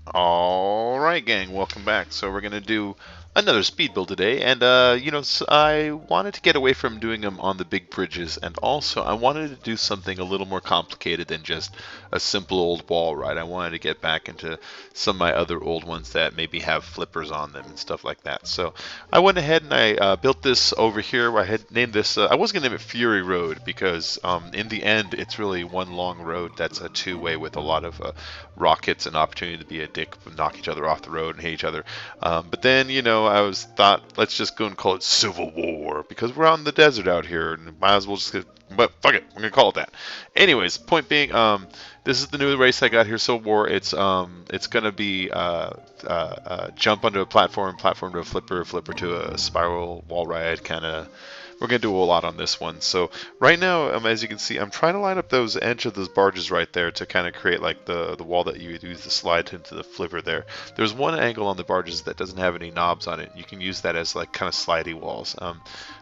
Alright, gang, welcome back. So we're going to do another speed build today, and I wanted to get away from doing them on the big bridges, and also I wanted to do something a little more complicated than just a simple old wall ride. I wanted to get back into some of my other old ones that maybe have flippers on them and stuff like that. So I went ahead and I built this over here. I had named this, I was going to name it Fury Road because in the end it's really one long road that's a two-way with a lot of rockets and opportunity to be a dick, knock each other off the road and hate each other. But then, I was thought, let's just go and call it Civil War because we're out in the desert out here, and might as well just get. But fuck it, we're gonna call it that. Anyways, point being, this is the new race I got here, Civil War. It's gonna be jump onto a platform, platform to a flipper to a spiral wall ride kind of. We're going to do a lot on this one. So right now, as you can see, I'm trying to line up those edge of those barges right there to kind of create like the wall that you use to slide into the flipper there. There's one angle on the barges that doesn't have any knobs on it. You can use that as like kind of slidey walls.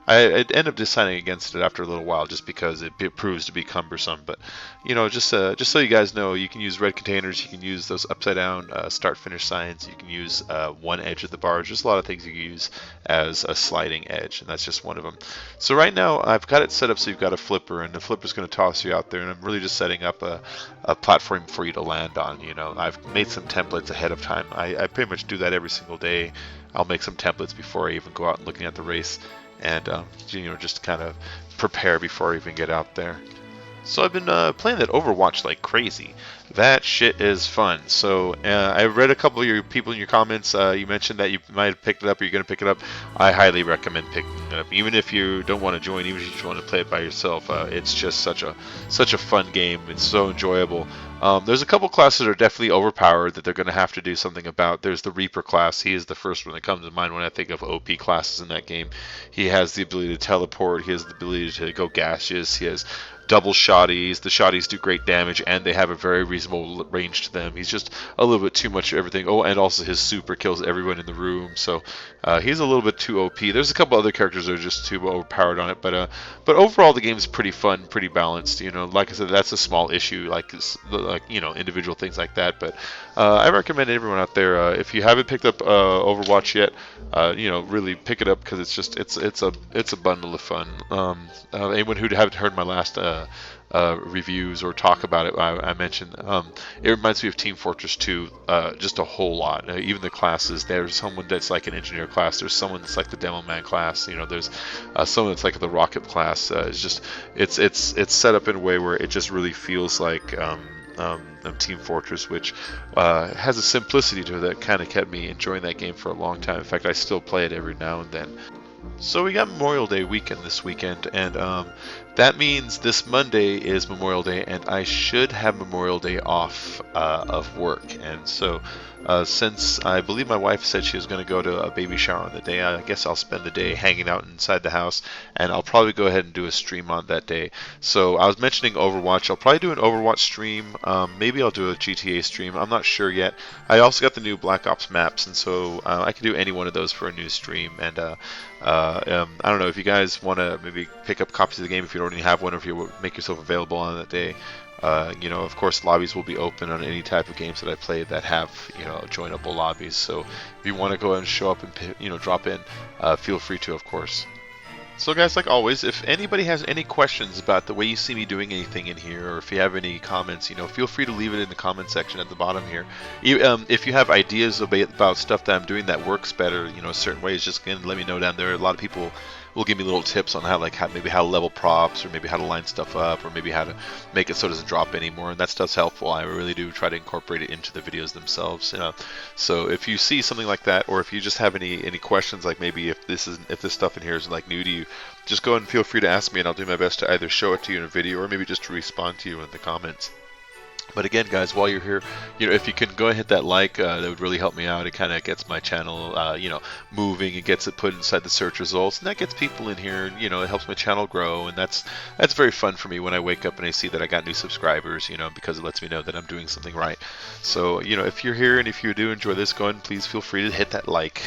I end up deciding against it after a little while just because it proves to be cumbersome. But just so you guys know, you can use red containers. You can use those upside down start-finish signs. You can use one edge of the barge. There's a lot of things you can use as a sliding edge, and that's just one of them. So right now I've got it set up so you've got a flipper, and the flipper's going to toss you out there, and I'm really just setting up a platform for you to land on. I've made some templates ahead of time. I pretty much do that every single day. I'll make some templates before I even go out and looking at the race, and just kind of prepare before I even get out there. So I've been playing that Overwatch like crazy. That shit is fun. So I read a couple of your people in your comments. You mentioned that you might have picked it up or you're going to pick it up. I highly recommend picking it up. Even if you don't want to join, even if you just want to play it by yourself, it's just such a fun game. It's so enjoyable. There's a couple classes that are definitely overpowered that they're going to have to do something about. There's the Reaper class. He is the first one that comes to mind when I think of OP classes in that game. He has the ability to teleport. He has the ability to go gaseous. He has double shotties. The shotties do great damage, and they have a very reasonable range to them. He's just a little bit too much of everything. Oh, and also his super kills everyone in the room, so he's a little bit too OP. There's a couple other characters that are just too overpowered on it, but overall the game is pretty fun, pretty balanced. Like I said, that's a small issue, like individual things like that. But I recommend everyone out there, if you haven't picked up Overwatch yet, really pick it up because it's a bundle of fun. Anyone who haven't heard my last reviews or talk about it, I mentioned it reminds me of Team Fortress 2 just a whole lot. Even the classes, there's someone that's like an engineer class, there's someone that's like the demo man class, there's someone that's like the rocket class. It's set up in a way where it just really feels like Team Fortress, which has a simplicity to it that kind of kept me enjoying that game for a long time. In fact, I still play it every now and then. So we got Memorial Day weekend this weekend, and that means this Monday is Memorial Day, and I should have Memorial Day off of work. And so since I believe my wife said she was going to go to a baby shower on the day, I guess I'll spend the day hanging out inside the house, and I'll probably go ahead and do a stream on that day. So I was mentioning Overwatch. I'll probably do an Overwatch stream. Maybe I'll do a GTA stream. I'm not sure yet. I also got the new Black Ops maps, and so I can do any one of those for a new stream. And I don't know if you guys want to maybe pick up copies of the game if you already have one, or if you make yourself available on that day. Of course, lobbies will be open on any type of games that I play that have, joinable lobbies. So if you want to go ahead and show up and, drop in, feel free to, of course. So guys, like always, if anybody has any questions about the way you see me doing anything in here, or if you have any comments, feel free to leave it in the comment section at the bottom here. If you have ideas about stuff that I'm doing that works better, certain ways, just again, let me know down there. A lot of people will give me little tips on maybe how to level props, or maybe how to line stuff up, or maybe how to make it so it doesn't drop anymore, and that stuff's helpful. I really do try to incorporate it into the videos themselves. So if you see something like that, or if you just have any questions, like maybe if this stuff in here is like new to you, just go ahead and feel free to ask me, and I'll do my best to either show it to you in a video or maybe just to respond to you in the comments. But again, guys, while you're here, if you can go ahead and hit that like, that would really help me out. It kind of gets my channel, moving. It gets it put inside the search results, and that gets people in here. It helps my channel grow, and that's very fun for me when I wake up and I see that I got new subscribers. Because it lets me know that I'm doing something right. So, if you're here and if you do enjoy this, go ahead and please feel free to hit that like.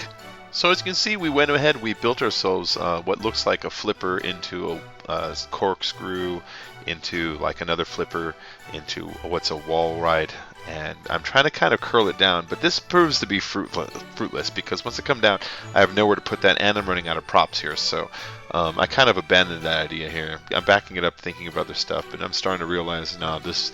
So as you can see, we went ahead, we built ourselves what looks like a flipper into a corkscrew, into like another flipper, into what's a wall ride, and I'm trying to kind of curl it down, but this proves to be fruitless because once I come down, I have nowhere to put that, and I'm running out of props here. So I kind of abandoned that idea here. I'm backing it up, thinking of other stuff, but I'm starting to realize, no, this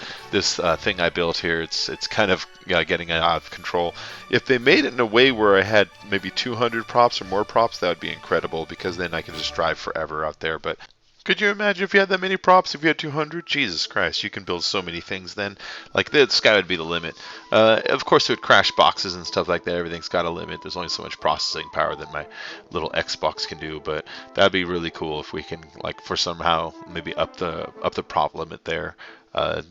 thing I built here, it's kind of getting out of control. If they made it in a way where I had maybe 200 props or more props, that would be incredible, because then I can just drive forever out there. But could you imagine if you had that many props? If you had 200, Jesus Christ, you can build so many things then. Like, the sky would be the limit. Of course, it would crash boxes and stuff like that. Everything's got a limit. There's only so much processing power that my little Xbox can do. But that'd be really cool if we can, like, for somehow maybe up the prop limit there. I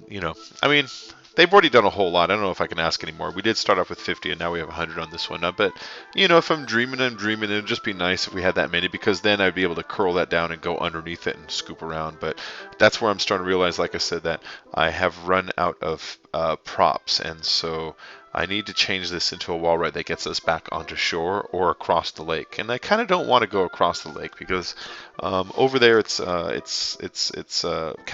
mean, they've already done a whole lot. I don't know if I can ask anymore. We did start off with 50, and now we have 100 on this one. But, if I'm dreaming, it'd just be nice if we had that many, because then I'd be able to curl that down and go underneath it and scoop around. But that's where I'm starting to realize, like I said, that I have run out of props, and so I need to change this into a wall ride that gets us back onto shore or across the lake. And I kind of don't want to go across the lake, because over there it's kind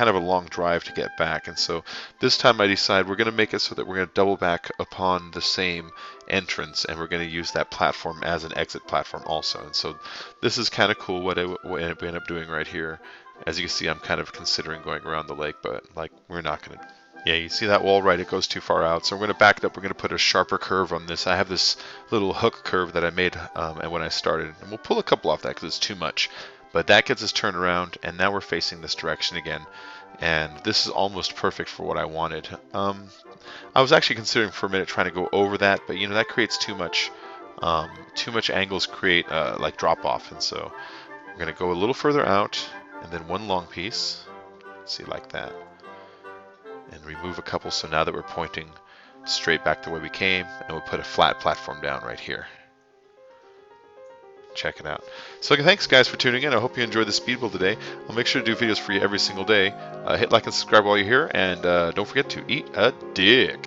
of a long drive to get back. And so this time I decide we're going to make it so that we're going to double back upon the same entrance, and we're going to use that platform as an exit platform also. And so this is kind of cool what we end up doing right here. As you can see, I'm kind of considering going around the lake, but like, we're not going to. Yeah, you see that wall, right? It goes too far out. So we're going to back it up. We're going to put a sharper curve on this. I have this little hook curve that I made and when I started. And we'll pull a couple off that because it's too much. But that gets us turned around, and now we're facing this direction again. And this is almost perfect for what I wanted. I was actually considering for a minute trying to go over that, but that creates too much angles create like drop off. And so we're going to go a little further out, and then one long piece. Let's see, like that. And remove a couple, so now that we're pointing straight back the way we came, and we'll put a flat platform down right here. Check it out. So thanks guys for tuning in. I hope you enjoyed the speed build today. I'll make sure to do videos for you every single day. Hit like and subscribe while you're here, and don't forget to eat a dick.